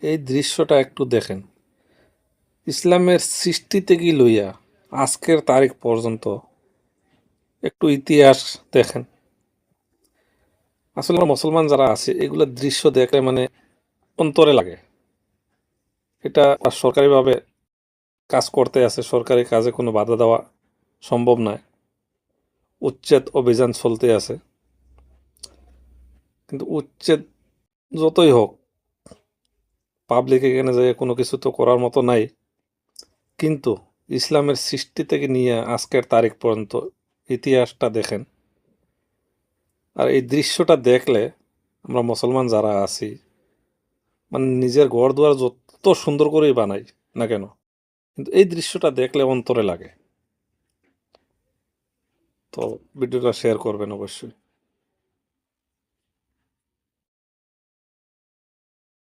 এই দৃশ্যটা একটু দেখেন। ইসলামের সৃষ্টি থেকে লইয়া আজকের তারিখ পর্যন্ত একটু ইতিহাস দেখেন। আসলে আমরা মুসলমান যারা আছে এগুলো দৃশ্য দেখলে মানে অন্তরে লাগে। এটা সরকারিভাবে কাজ করতে আছে, সরকারি কাজে কোনো বাধা দেওয়া সম্ভব নয়। উচ্ছেদ অভিযান চলতে আছে, কিন্তু উচ্ছেদ যতই হোক পাবলিক এখানে যে কোনো কিছু তো করার মতো নাই। কিন্তু ইসলামের সৃষ্টি থেকে নিয়ে আজকের তারিখ পর্যন্ত ইতিহাসটা দেখেন। আর এই দৃশ্যটা দেখলে আমরা মুসলমান যারা আছি মানে নিজের ঘর দুয়ার যত সুন্দর করেই বানাই না কেন, কিন্তু এই দৃশ্যটা দেখলে অন্তরে লাগে। তো ভিডিওটা শেয়ার করবেন অবশ্যই।